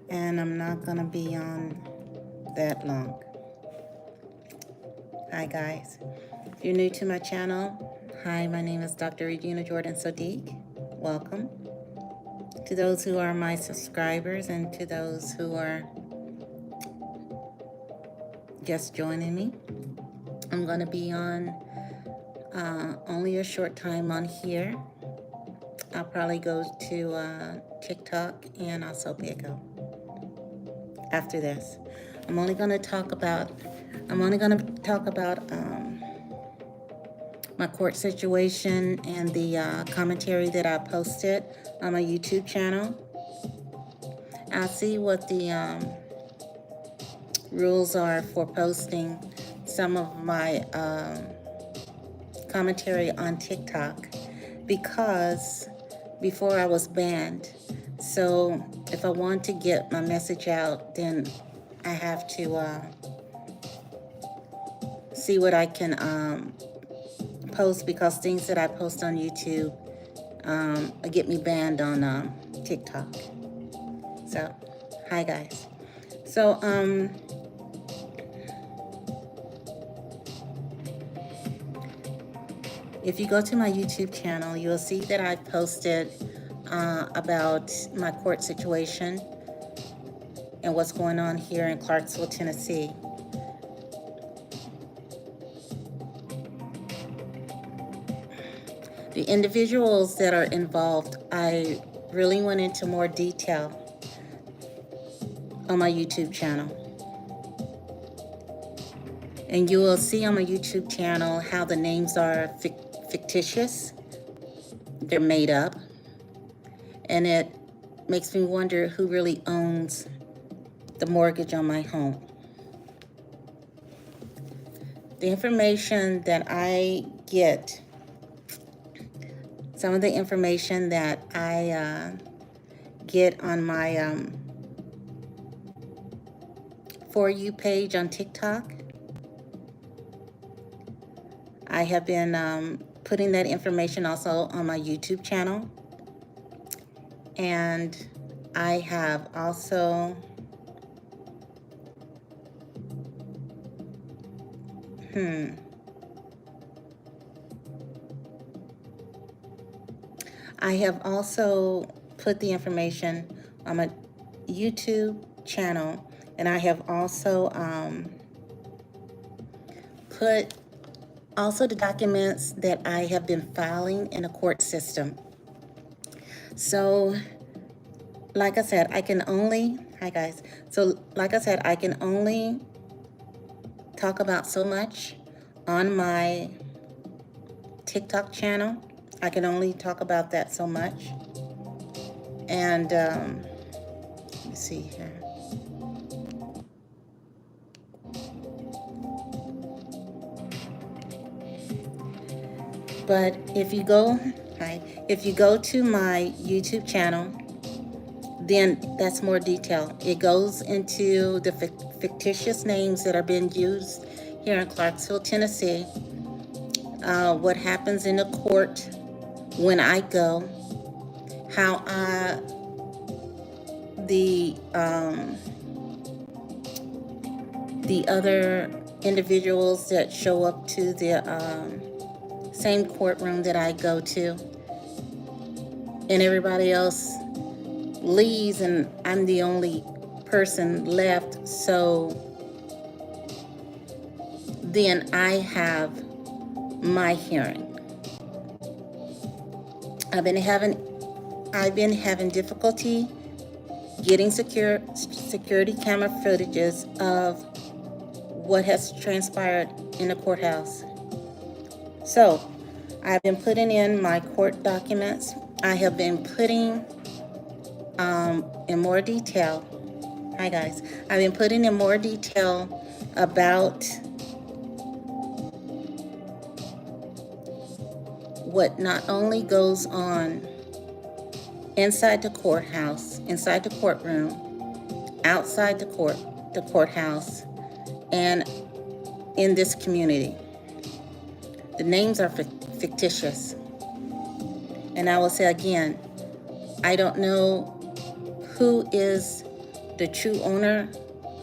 and I'm not going to be on that long. Hi guys, if you're new to my channel, hi, my name is Dr. Regina Jordan Sadiq. Welcome. To those who are my subscribers and to those who are just joining me, I'm going to be on only a short time on here. I'll probably go to TikTok and also Bigo after this. I'm only going to talk about my court situation and the commentary that I posted on my YouTube channel. I'll see what the rules are for posting some of my commentary on TikTok, because before I was banned. So if I want to get my message out, then I have to see what I can post, because things that I post on YouTube get me banned on TikTok. So, hi guys. So, if you go to my YouTube channel, you'll see that I posted about my court situation and what's going on here in Clarksville, Tennessee. The individuals that are involved, I really went into more detail on my YouTube channel. And you will see on my YouTube channel how the names are fictitious. They're made up. And it makes me wonder who really owns the mortgage on my home. The information that I get, some of the information that I get on my For You page on TikTok, I have been putting that information also on my YouTube channel. And I have also I have also put the information on my YouTube channel, and I have also put also the documents that I have been filing in a court system. So, like I said, I can only, hi guys. So, like I said, I can only talk about so much on my TikTok channel. I can only talk about that so much. And let me see here. But if you go to my YouTube channel, then that's more detail. It goes into the fictitious names that are being used here in Clarksville, Tennessee, what happens in the court when I go, how the other individuals that show up to the same courtroom that I go to, and everybody else leaves and I'm the only person left. So then I have my hearing. I've been having difficulty getting security camera footages of what has transpired in the courthouse. So I've been putting in my court documents. I have been putting in more detail. Hi guys. I've been putting in more detail about what not only goes on inside the courthouse, inside the courtroom, outside the courthouse, and in this community. The names are fictitious. And I will say again, I don't know who is the true owner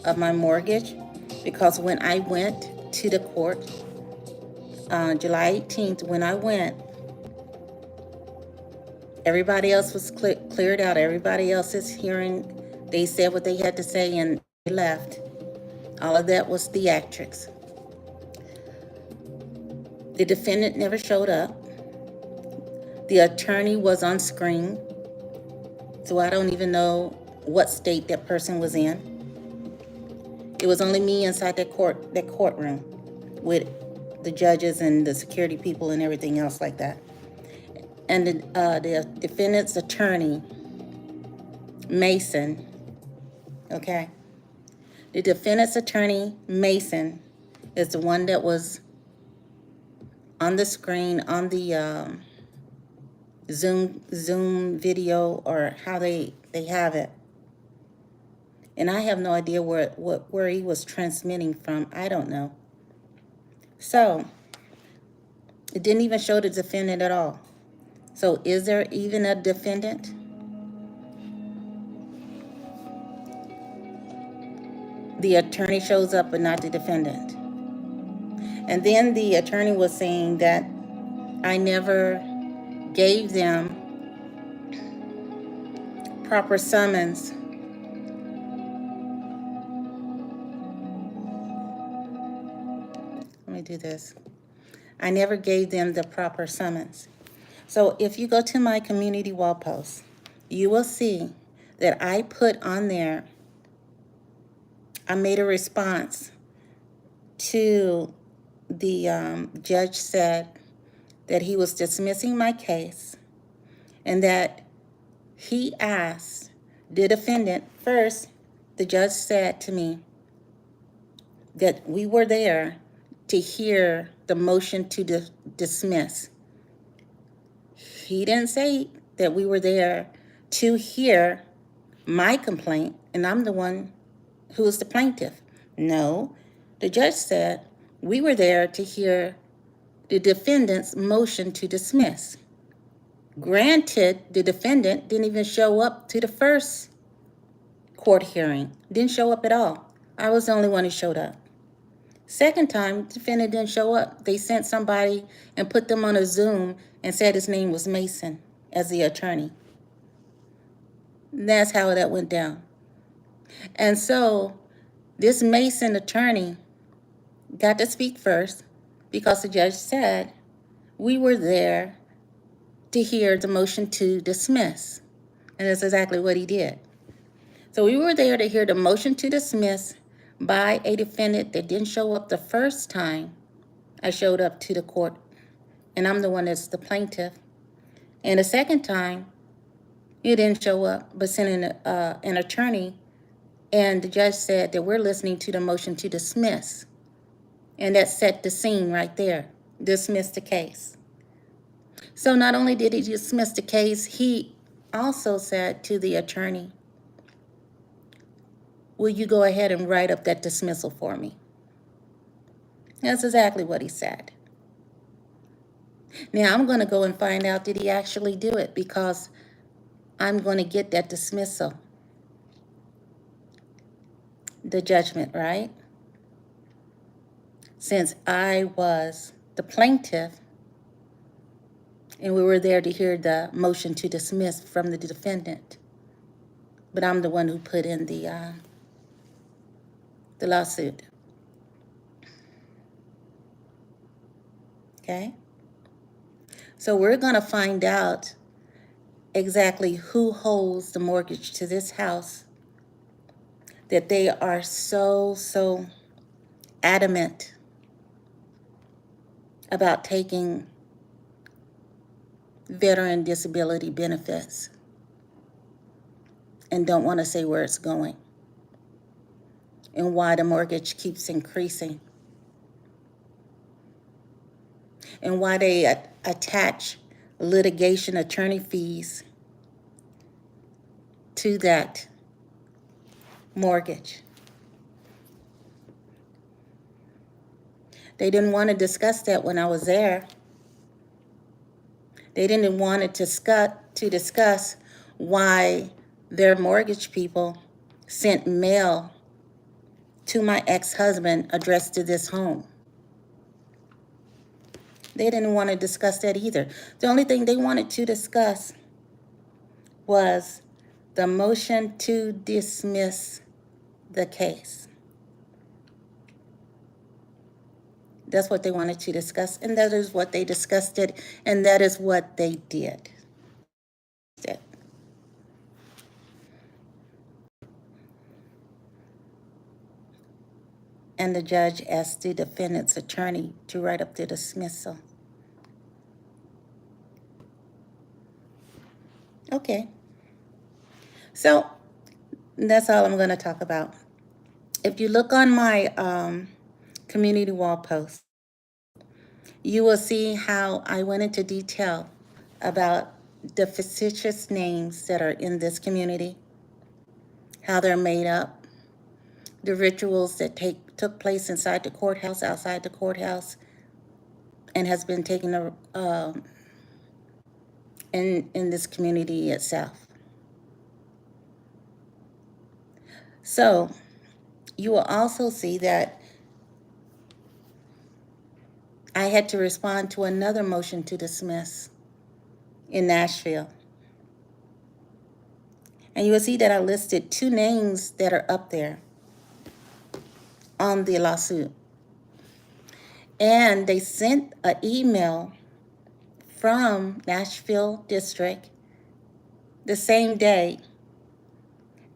of my mortgage, because when I went to the court on July 18th, when I went, everybody else was cleared out. Everybody else's hearing, they said what they had to say and they left. All of that was theatrics. The defendant never showed up. The attorney was on screen, so I don't even know what state that person was in. It was only me inside that courtroom with the judges and the security people and everything else like that. And the defendant's attorney, Mason, okay? The defendant's attorney, Mason, is the one that was on the screen, on the Zoom video, or how they have it. And I have no idea where he was transmitting from. I don't know. So it didn't even show the defendant at all. So is there even a defendant? The attorney shows up but not the defendant. And then the attorney was saying that I never gave them proper summons. Let me do this. I never gave them the proper summons. So if you go to my community wall post, you will see that I put on there, I made a response to the judge said that he was dismissing my case and that he asked the defendant, first, the judge said to me that we were there to hear the motion to dismiss. He didn't say that we were there to hear my complaint, and I'm the one who is the plaintiff. No, the judge said we were there to hear the defendant's motion to dismiss. Granted, the defendant didn't even show up to the first court hearing. Didn't show up at all. I was the only one who showed up. Second time, the defendant didn't show up. They sent somebody and put them on a Zoom and said his name was Mason as the attorney. And that's how that went down. And so this Mason attorney got to speak first because the judge said we were there to hear the motion to dismiss. And that's exactly what he did. So we were there to hear the motion to dismiss by a defendant that didn't show up the first time I showed up to the court, and I'm the one that's the plaintiff. And the second time, he didn't show up, but sent in an attorney, and the judge said that we're listening to the motion to dismiss. And that set the scene right there, dismiss the case. So not only did he dismiss the case, he also said to the attorney, will you go ahead and write up that dismissal for me? That's exactly what he said. Now I'm going to go and find out, did he actually do it? Because I'm going to get that dismissal. The judgment, right? Since I was the plaintiff and we were there to hear the motion to dismiss from the defendant, but I'm the one who put in the lawsuit. Okay? So we're going to find out exactly who holds the mortgage to this house that they are so adamant about taking veteran disability benefits and don't want to say where it's going and why the mortgage keeps increasing and why they attach litigation attorney fees to that mortgage. They didn't want to discuss that when I was there. They didn't want to discuss why their mortgage people sent mail to my ex-husband addressed to this home. They didn't want to discuss that either. The only thing they wanted to discuss was the motion to dismiss the case. That's what they wanted to discuss, and that is what they discussed it, and that is what they did. And the judge asked the defendant's attorney to write up the dismissal. Okay. So that's all I'm going to talk about. If you look on my community wall post, you will see how I went into detail about the fictitious names that are in this community, how they're made up, the rituals that took place inside the courthouse, outside the courthouse, and has been taken in this community itself. So you will also see that I had to respond to another motion to dismiss in Nashville. And you will see that I listed 2 names that are up there on the lawsuit. And they sent an email from Nashville District the same day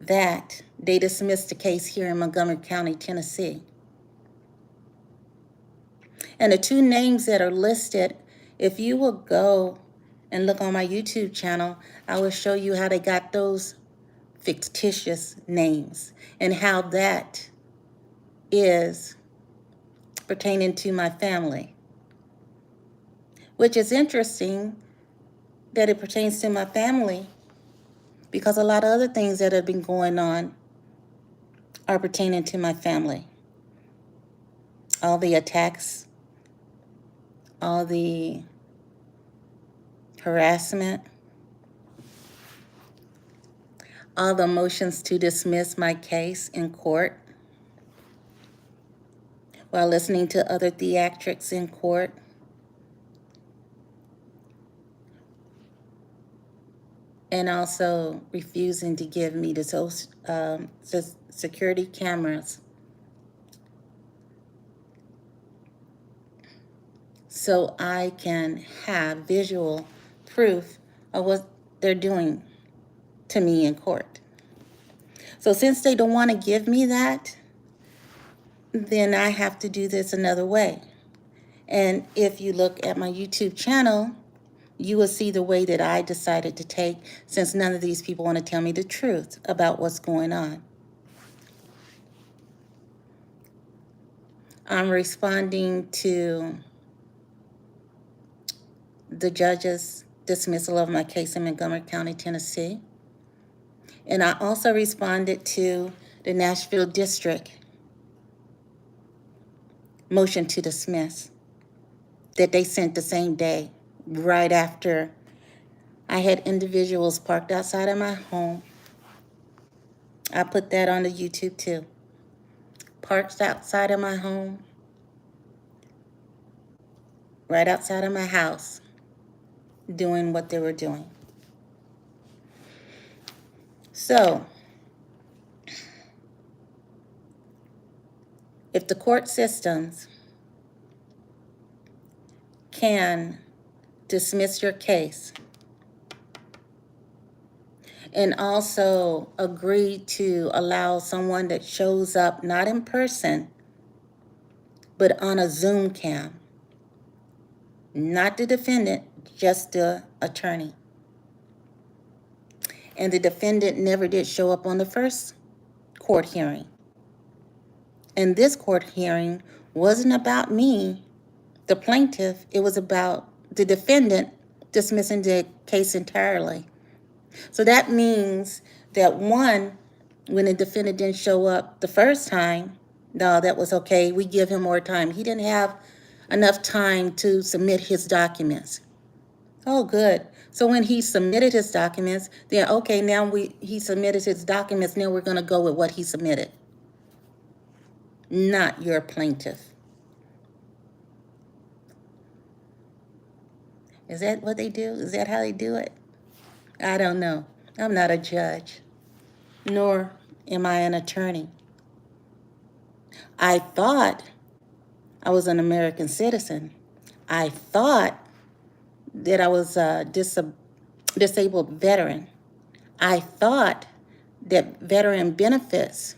that they dismissed the case here in Montgomery County, Tennessee. And the 2 names that are listed, if you will go and look on my YouTube channel, I will show you how they got those fictitious names and how that is pertaining to my family. Which is interesting that it pertains to my family because a lot of other things that have been going on are pertaining to my family. All the attacks, all the harassment, all the motions to dismiss my case in court while listening to other theatrics in court. And also refusing to give me the security cameras so I can have visual proof of what they're doing to me in court. So since they don't want to give me that, then I have to do this another way. And if you look at my YouTube channel, you will see the way that I decided to take, since none of these people want to tell me the truth about what's going on. I'm responding to the judge's dismissal of my case in Montgomery County, Tennessee. And I also responded to the Nashville District motion to dismiss that they sent the same day, right after I had individuals parked outside of my home. I put that on the YouTube too. Parked outside of my home, right outside of my house, doing what they were doing. So, if the court systems can dismiss your case and also agree to allow someone that shows up not in person, but on a Zoom cam, not the defendant, just the attorney. And the defendant never did show up on the first court hearing. And this court hearing wasn't about me, the plaintiff. It was about the defendant dismissing the case entirely. So that means that one, when the defendant didn't show up the first time, no, that was okay. We give him more time. He didn't have enough time to submit his documents. Oh, good. So when he submitted his documents, then okay, now he submitted his documents, now we're going to go with what he submitted. Not your plaintiff. Is that what they do? Is that how they do it? I don't know. I'm not a judge, nor am I an attorney. I thought I was an American citizen. I thought that I was a disabled veteran. I thought that veteran benefits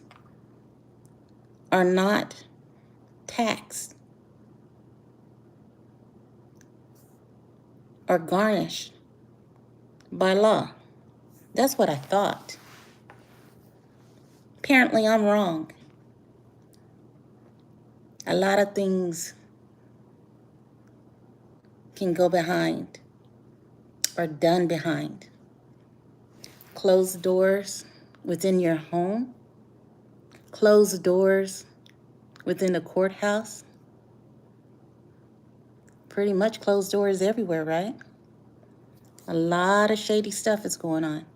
are not taxed or garnished by law. That's what I thought. Apparently, I'm wrong. A lot of things can go behind or done behind closed doors within your home, closed doors within the courthouse, pretty much closed doors everywhere, right? A lot of shady stuff is going on.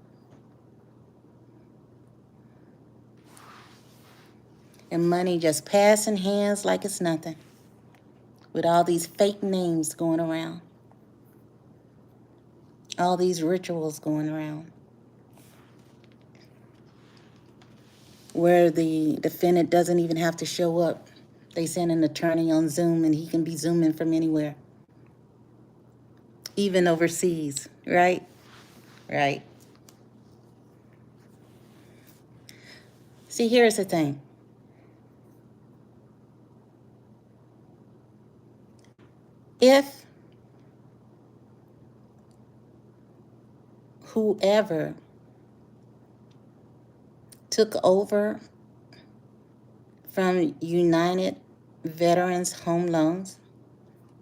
And money just passing hands like it's nothing, with all these fake names going around, all these rituals going around, where the defendant doesn't even have to show up. They send an attorney on Zoom and he can be zooming from anywhere, even overseas, right? Right. See, here's the thing. If whoever took over from United Veterans Home Loans,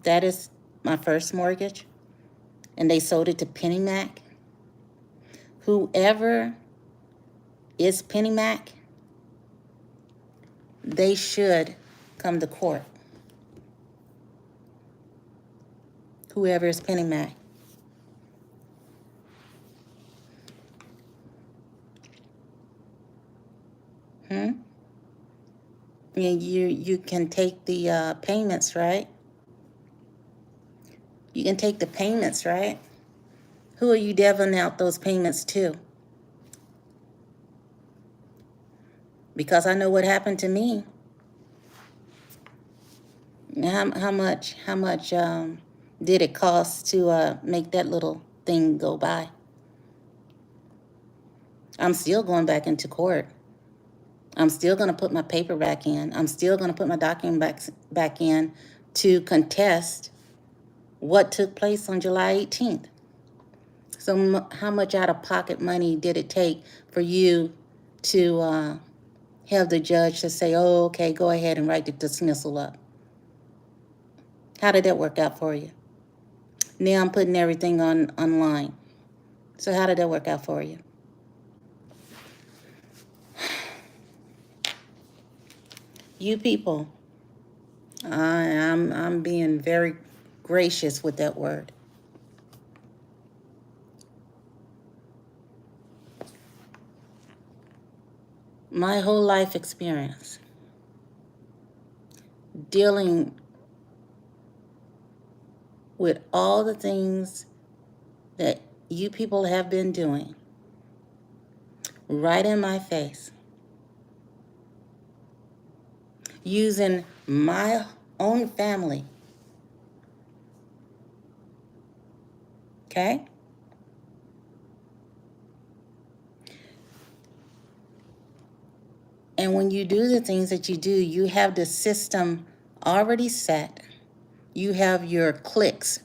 that is my first mortgage, and they sold it to PennyMac, whoever is PennyMac, they should come to court. Whoever is PennyMac. And you can take the payments, right? You can take the payments, right? Who are you deviling out those payments to? Because I know what happened to me. How much did it cost to make that little thing go by? I'm still going back into court. I'm still going to put my paper back in. I'm still going to put my document back in to contest what took place on July 18th. So how much out-of-pocket money did it take for you to have the judge to say, oh, okay, go ahead and write the dismissal up? How did that work out for you? Now I'm putting everything online. So how did that work out for you? You people, I'm being very gracious with that word. My whole life experience dealing with all the things that you people have been doing right in my face, using my own family, okay? And when you do the things that you do, you have the system already set. You have your cliques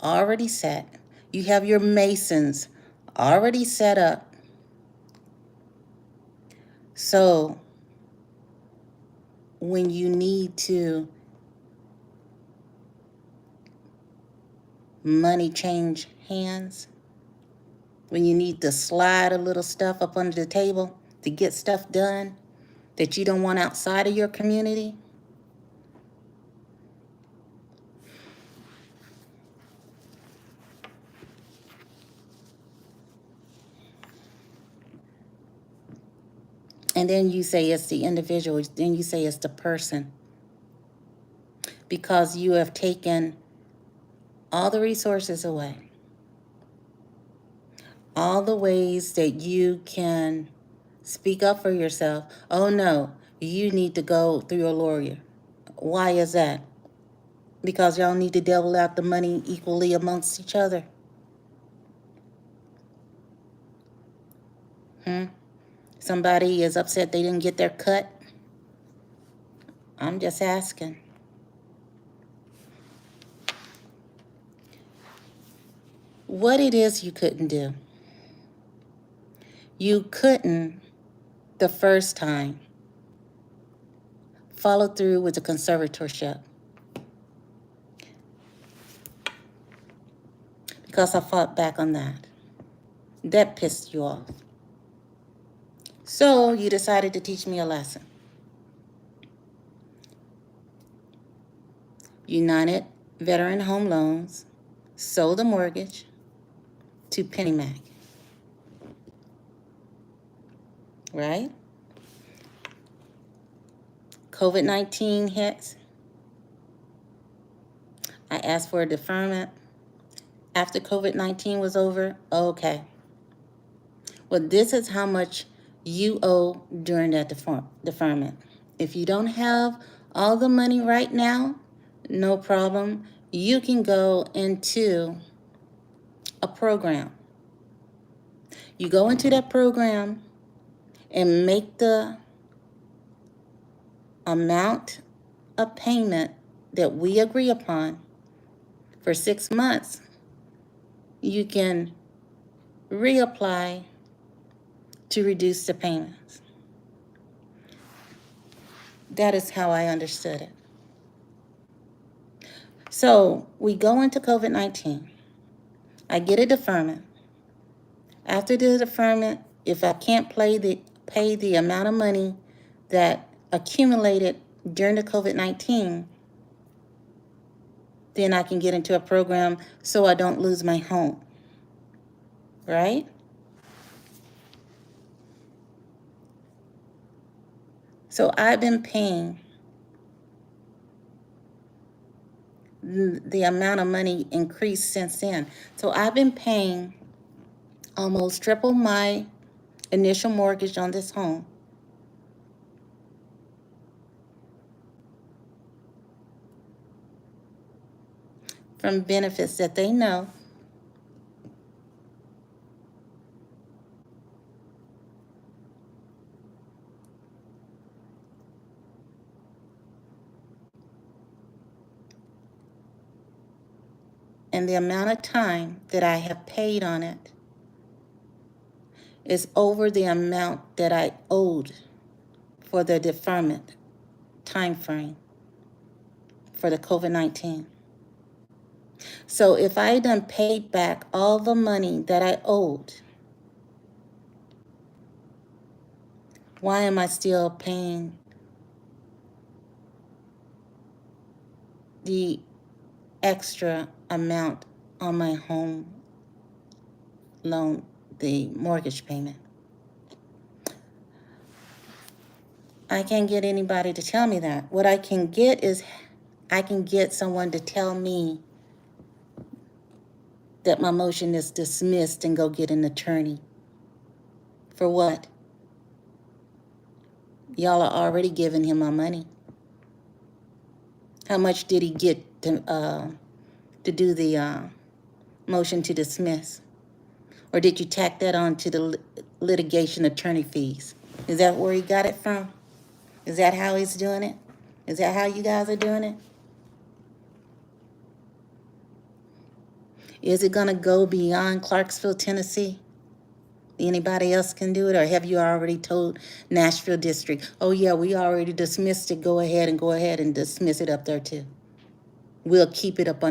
already set. You have your masons already set up. So when you need to money change hands, when you need to slide a little stuff up under the table to get stuff done that you don't want outside of your community, And then you say it's the individual, then you say it's the person. Because you have taken all the resources away, all the ways that you can speak up for yourself. Oh no, you need to go through a lawyer. Why is that? Because y'all need to devil out the money equally amongst each other. Somebody is upset they didn't get their cut. I'm just asking. What it is you couldn't do. You couldn't, the first time, follow through with the conservatorship. Because I fought back on that. That pissed you off. So you decided to teach me a lesson. United Veteran Home Loans sold the mortgage to Penny Mac. Right? COVID-19 hits. I asked for a deferment. After COVID-19 was over, okay. Well, this is how much you owe during that deferment. If you don't have all the money right now, no problem. You can go into a program. You go into that program and make the amount of payment that we agree upon for 6 months. You can reapply to reduce the payments. That is how I understood it. So we go into COVID-19. I get a deferment. After the deferment, if I can't pay the amount of money that accumulated during the COVID-19, then I can get into a program so I don't lose my home. Right? So I've been paying the amount of money increased since then. So I've been paying almost triple my initial mortgage on this home. From benefits that they know. And the amount of time that I have paid on it is over the amount that I owed for the deferment time frame for the COVID-19. So if I done paid back all the money that I owed, why am I still paying the extra amount on my home loan, the mortgage payment? I can't get anybody to tell me that. What I can get is I can get someone to tell me that my motion is dismissed and go get an attorney. For what? Y'all are already giving him my money. How much did he get to do the motion to dismiss? Or did you tack that on to the litigation attorney fees? Is that where he got it from? Is that how he's doing it? Is that how you guys are doing it? Is it going to go beyond Clarksville, Tennessee? Anybody else can do it? Or have you already told Nashville District, oh yeah, we already dismissed it, go ahead and dismiss it up there too. We'll keep it up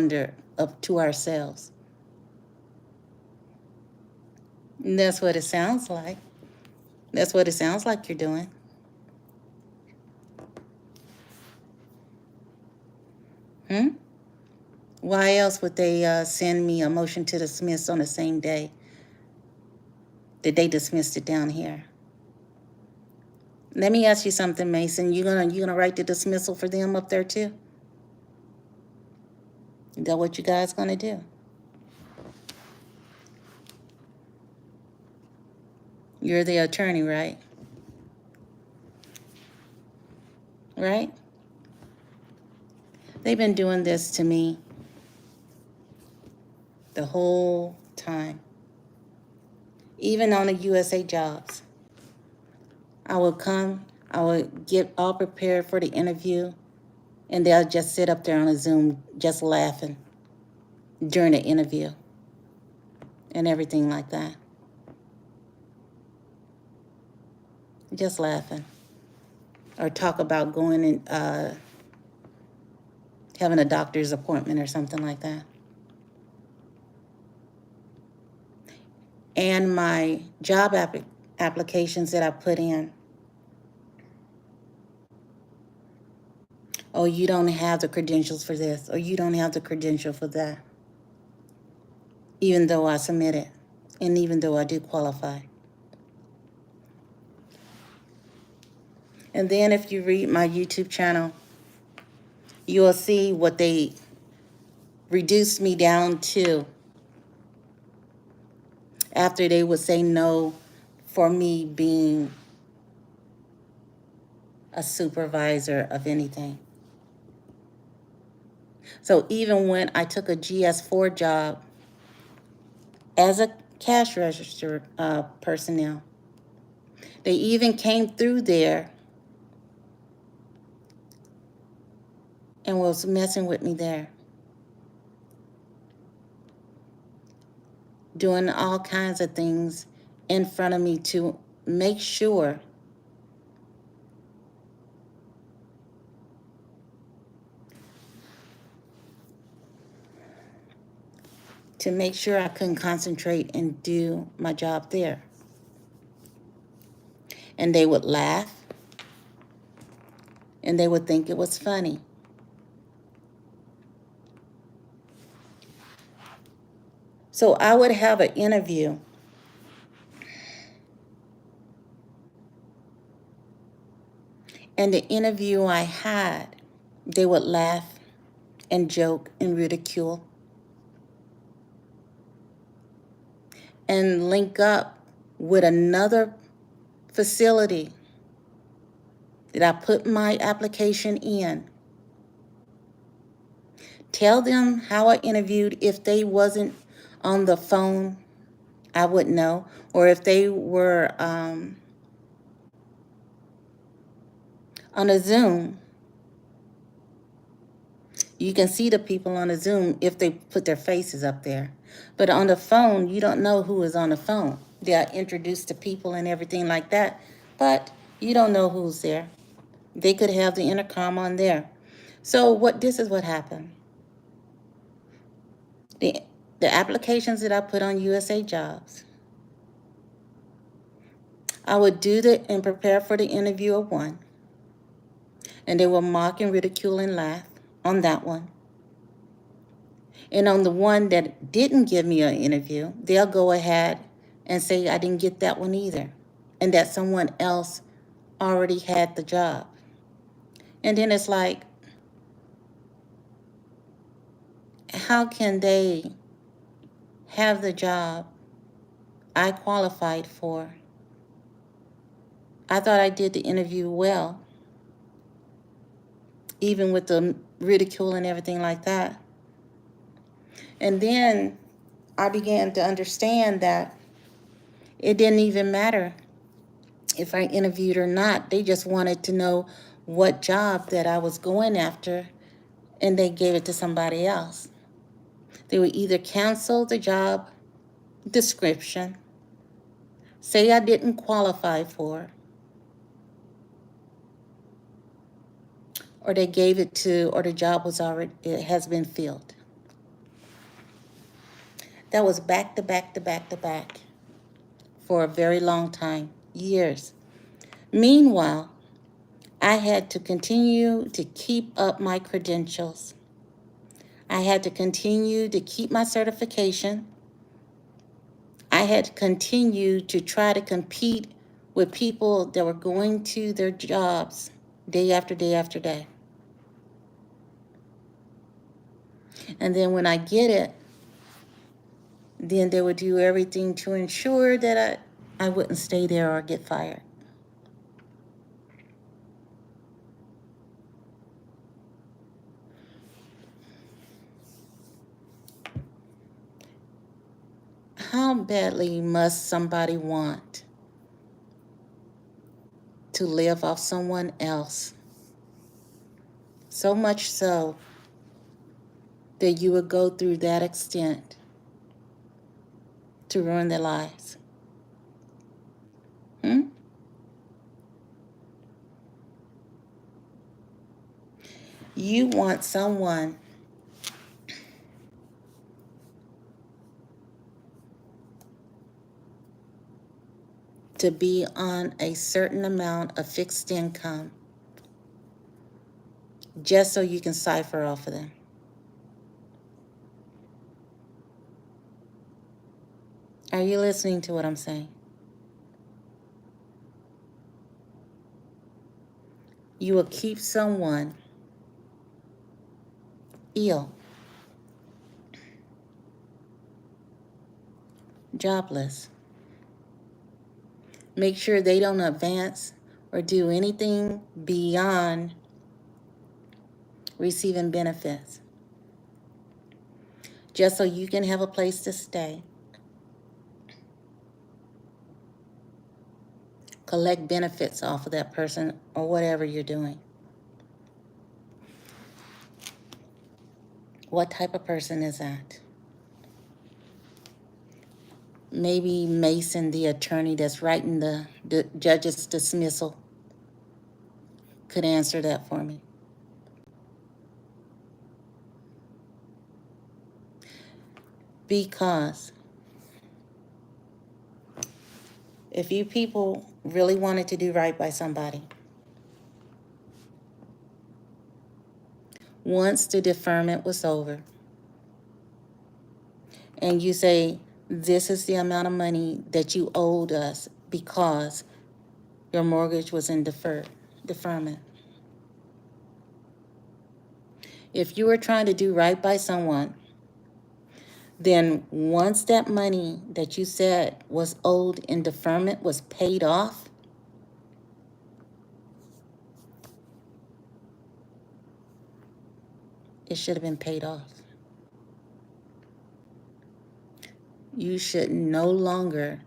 to ourselves. And that's what it sounds like. That's what it sounds like you're doing. Why else would they send me a motion to dismiss on the same day that they dismissed it down here? Let me ask you something, Mason. You gonna write the dismissal for them up there too? Is that what you guys gonna do? You're the attorney, right? Right? They've been doing this to me the whole time. Even on the USA jobs. I would come, I would get all prepared for the interview, and they'll just sit up there on a Zoom just laughing during the interview and everything like that. Just laughing. Or talk about going and having a doctor's appointment or something like that. And my job applications that I put in. Oh, you don't have the credentials for this, or you don't have the credential for that. Even though I submit it, and even though I do qualify. And then if you read my YouTube channel, you will see what they reduced me down to after they would say no for me being a supervisor of anything. So even when I took a GS4 job as a cash register personnel, they even came through there and was messing with me there. Doing all kinds of things in front of me to make sure I couldn't concentrate and do my job there. And they would laugh, and they would think it was funny. So I would have an interview, and the interview I had, they would laugh and joke and ridicule and link up with another facility that I put my application in. Tell them how I interviewed. If they wasn't on the phone, I wouldn't know. Or if they were on a Zoom, you can see the people on the Zoom if they put their faces up there. But on the phone, you don't know who is on the phone. They're introduced to people and everything like that, but you don't know who's there. They could have the intercom on there. So this is what happened. The applications that I put on USA Jobs, I would do and prepare for the interview of one, and they will mock and ridicule and laugh on that one. And on the one that didn't give me an interview, they'll go ahead and say I didn't get that one either, and that someone else already had the job. And then it's like, how can they have the job I qualified for? I thought I did the interview well, even with the ridicule and everything like that. And then I began to understand that it didn't even matter if I interviewed or not. They just wanted to know what job that I was going after, and they gave it to somebody else. They would either cancel the job description, say I didn't qualify for, or they gave it to, or the job was already, it has been filled. That was back to back to back to back for a very long time, years. Meanwhile, I had to continue to keep up my credentials. I had to continue to keep my certification. I had to continue to try to compete with people that were going to their jobs day after day after day. And then when I get it, then they would do everything to ensure that I wouldn't stay there or get fired. How badly must somebody want to live off someone else? So much so that you would go through that extent to ruin their lives. You want someone to be on a certain amount of fixed income just so you can cipher off of them. Are you listening to what I'm saying? You will keep someone ill, jobless. Make sure they don't advance or do anything beyond receiving benefits, just so you can have a place to stay. Collect benefits off of that person or whatever you're doing. What type of person is that? Maybe Mason, the attorney that's writing the judge's dismissal, could answer that for me. Because if you people really wanted to do right by somebody, once the deferment was over, and you say, this is the amount of money that you owed us because your mortgage was in deferment. If you were trying to do right by someone, then once that money that you said was owed in deferment was paid off, it should have been paid off. You should no longer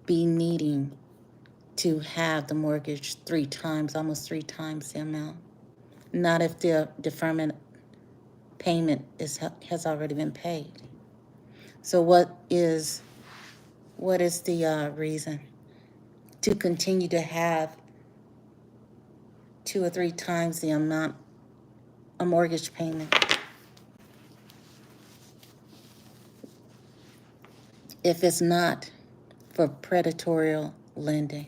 be needing to have the mortgage almost three times the amount. Not if the deferment payment has already been paid. So what is the reason to continue to have 2 or 3 times the amount of mortgage payment if it's not for predatory lending?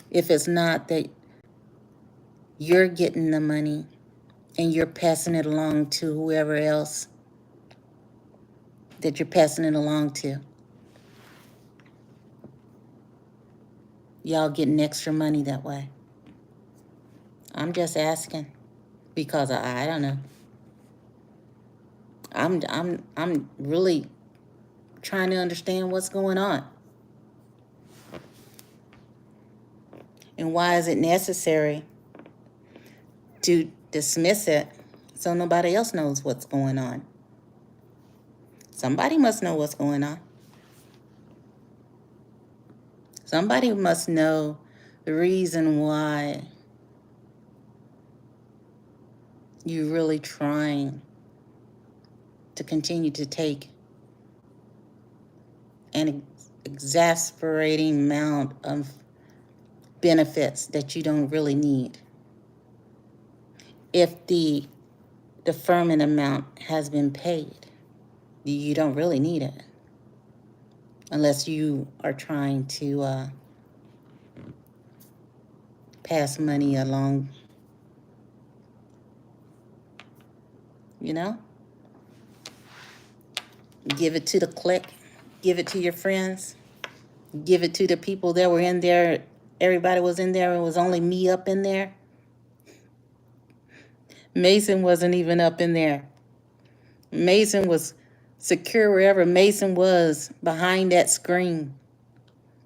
If it's not that you're getting the money and you're passing it along to whoever else that you're passing it along to. Y'all getting extra money that way. I'm just asking because I don't know. I'm really trying to understand what's going on. And why is it necessary to dismiss it so nobody else knows what's going on? Somebody must know what's going on. Somebody must know the reason why you're really trying to continue to take an exasperating amount of benefits that you don't really need. If the deferment amount has been paid, you don't really need it unless you are trying to pass money along, you know? Give it to the clique, give it to your friends, give it to the people that were in there. Everybody was in there. It was only me up in there. Mason wasn't even up in there. Mason was secure wherever Mason was behind that screen.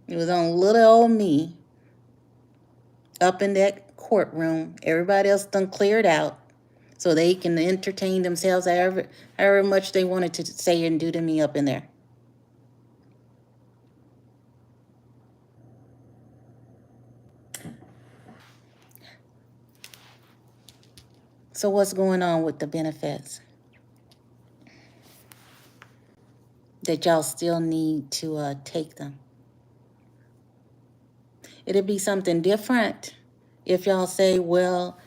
It was on little old me up in that courtroom. Everybody else done cleared out so they can entertain themselves however much they wanted to say and do to me up in there. So what's going on with the benefits? That y'all still need to take them. It'll be something different if y'all say, well,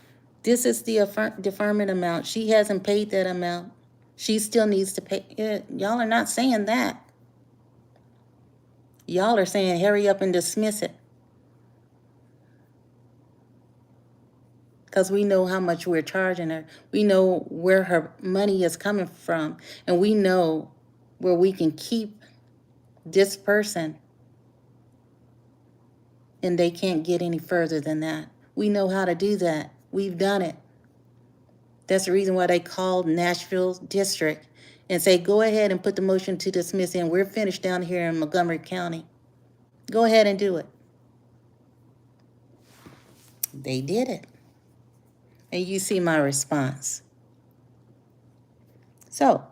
this is the deferment amount. She hasn't paid that amount. She still needs to pay it. Y'all are not saying that. Y'all are saying hurry up and dismiss it. Because we know how much we're charging her. We know where her money is coming from. And we know where we can keep this person. And they can't get any further than that. We know how to do that. We've done it. That's the reason why they called Nashville District and say, go ahead and put the motion to dismiss in. We're finished down here in Montgomery County. Go ahead and do it. They did it. And you see my response. So,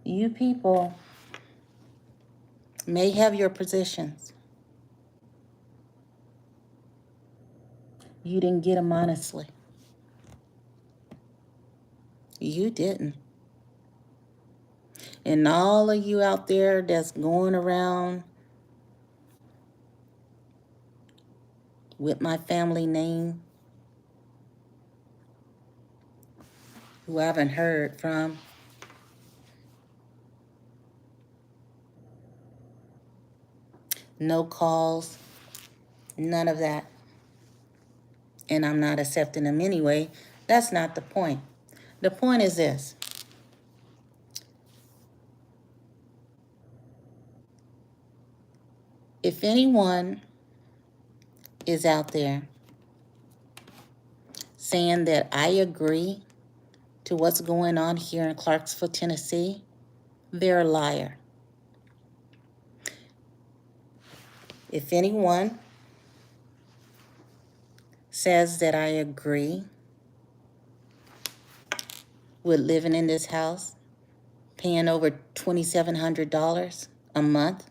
you people may have your positions. You didn't get them honestly. You didn't. And all of you out there that's going around with my family name, who I haven't heard from, no calls, none of that. And I'm not accepting them anyway. That's not the point. The point is this. If anyone is out there saying that I agree to what's going on here in Clarksville, Tennessee, they're a liar. If anyone says that I agree with living in this house, paying over $2,700 a month,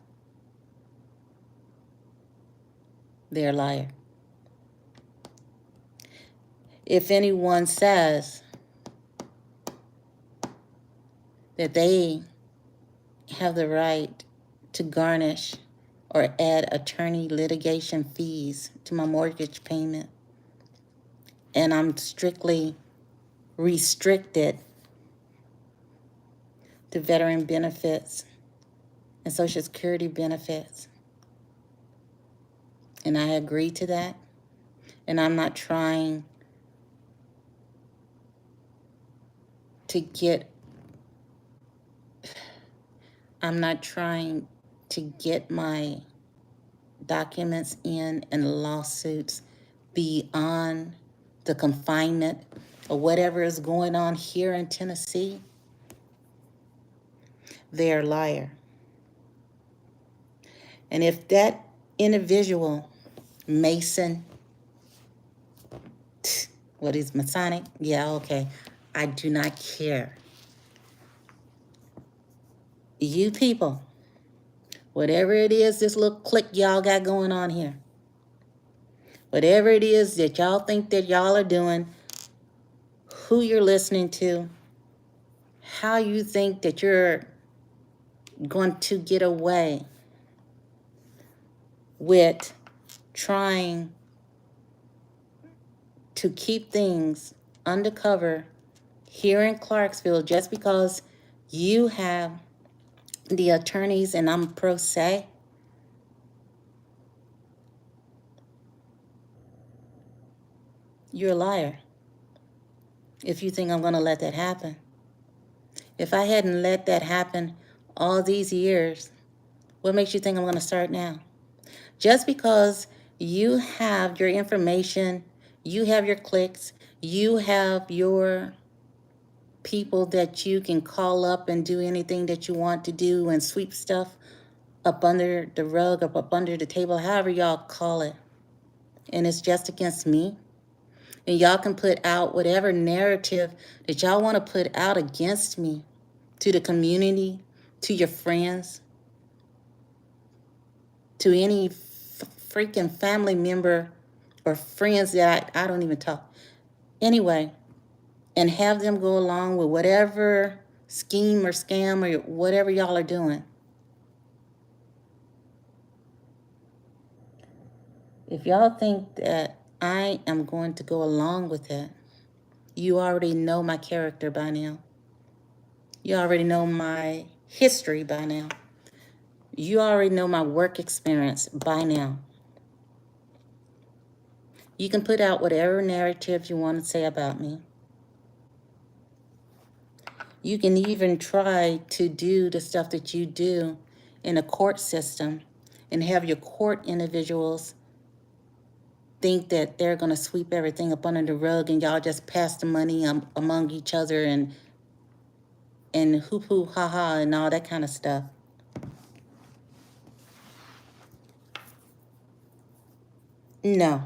they're a liar. If anyone says that they have the right to garnish or add attorney litigation fees to my mortgage payment, and I'm strictly restricted to veteran benefits and Social Security benefits, and I agree to that, and I'm not trying to get my documents in and lawsuits beyond the confinement or whatever is going on here in Tennessee, they're a liar. And if that individual, Mason, what is Masonic? Yeah, okay. I do not care. You people, whatever it is, this little clique y'all got going on here, whatever it is that y'all think that y'all are doing, who you're listening to, how you think that you're going to get away with trying to keep things undercover here in Clarksville just because you have the attorneys and I'm pro se. You're a liar if you think I'm going to let that happen. If I hadn't let that happen all these years, what makes you think I'm going to start now? Just because you have your information, you have your clicks, you have your people that you can call up and do anything that you want to do and sweep stuff up under the rug, up under the table, however y'all call it. And it's just against me. And y'all can put out whatever narrative that y'all want to put out against me to the community, to your friends, to any freaking family member or friends that I don't even talk. Anyway, and have them go along with whatever scheme or scam or whatever y'all are doing. If y'all think that I am going to go along with it, you already know my character by now. You already know my history by now. You already know my work experience by now. You can put out whatever narrative you want to say about me. You can even try to do the stuff that you do in a court system and have your court individuals think that they're going to sweep everything up under the rug and y'all just pass the money among each other and hoop hoop ha ha and all that kind of stuff. No.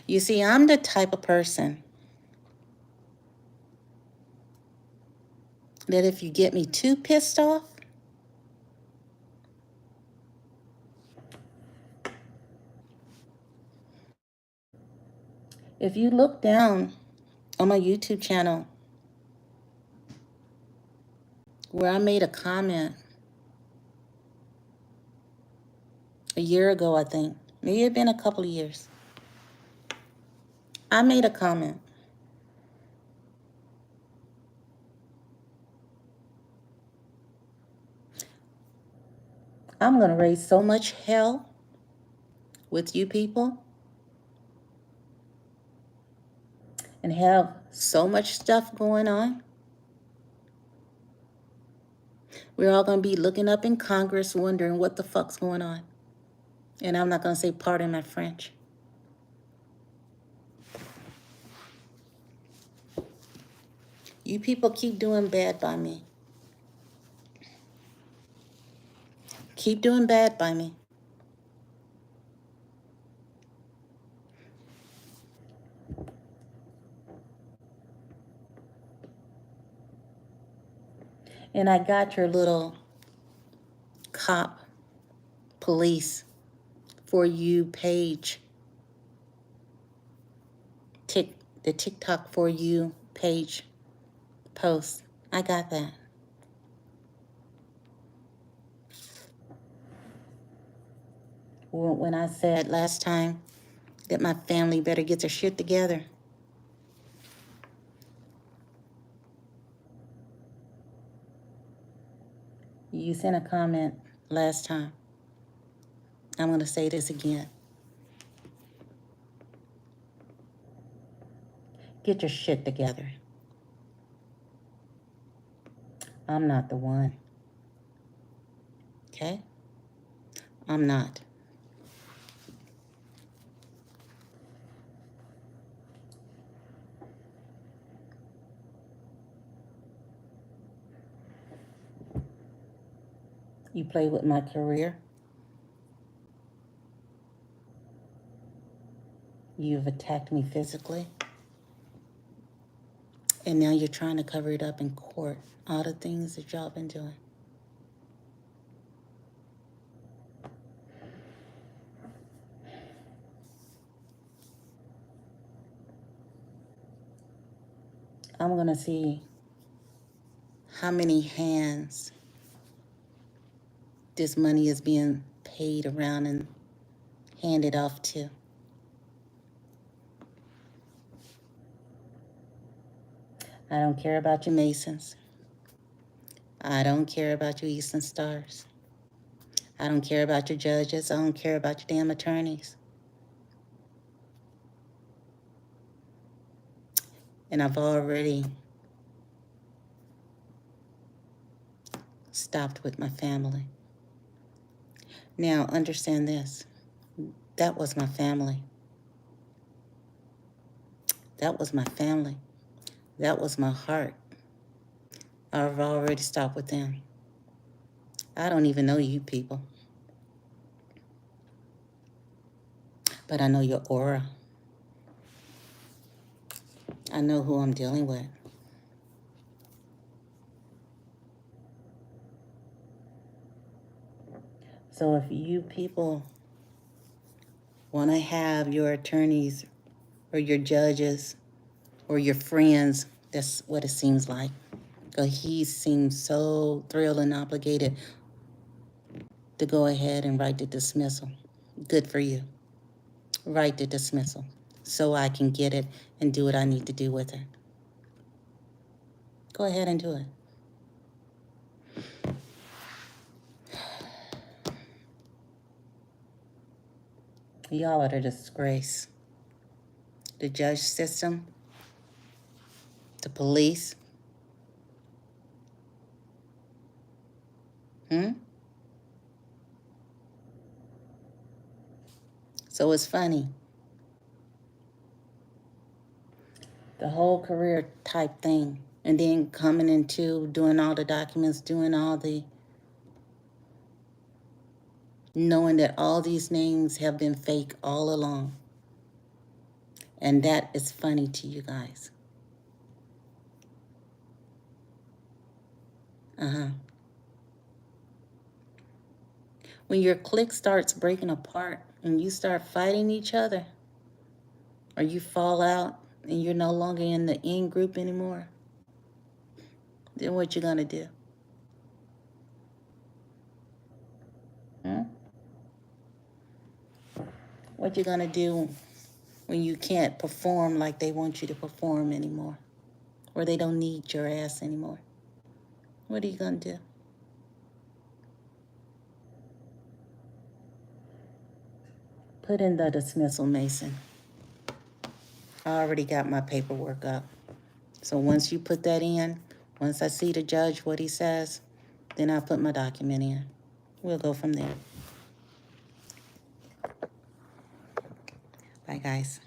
You see, I'm the type of person that if you get me too pissed off, if you look down on my YouTube channel where I made a comment a year ago, I think, maybe it's been a couple of years. I made a comment. I'm going to raise so much hell with you people and have so much stuff going on. We're all going to be looking up in Congress wondering what the fuck's going on. And I'm not going to say pardon my French. You people keep doing bad by me. Keep doing bad by me. And I got your little cop police for you page. The TikTok for you page post. I got that. When I said last time that my family better get their shit together. You sent a comment last time. I'm going to say this again. Get your shit together. I'm not the one. Okay? I'm not. You play with my career. You've attacked me physically. And now you're trying to cover it up in court. All the things that y'all been doing. I'm going to see how many hands this money is being paid around and handed off to. I don't care about your Masons. I don't care about your Eastern Stars. I don't care about your judges. I don't care about your damn attorneys. And I've already stopped with my family. Now, understand this. That was my family. That was my family. That was my heart. I've already stopped with them. I don't even know you people. But I know your aura. I know who I'm dealing with. So if you people want to have your attorneys or your judges or your friends, that's what it seems like. Because he seems so thrilled and obligated to go ahead and write the dismissal. Good for you. Write the dismissal so I can get it and do what I need to do with it. Go ahead and do it. Y'all are a disgrace. The judge system, the police. So it's funny. The whole career type thing. And then coming into doing all the documents, doing all the, knowing that all these names have been fake all along. And that is funny to you guys. When your clique starts breaking apart and you start fighting each other, or you fall out and you're no longer in the in group anymore, then what you gonna do? What you gonna do when you can't perform like they want you to perform anymore, or they don't need your ass anymore? What are you gonna do? Put in the dismissal, Mason. I already got my paperwork up. So once you put that in, once I see the judge, what he says, then I'll put my document in. We'll go from there. Bye, guys.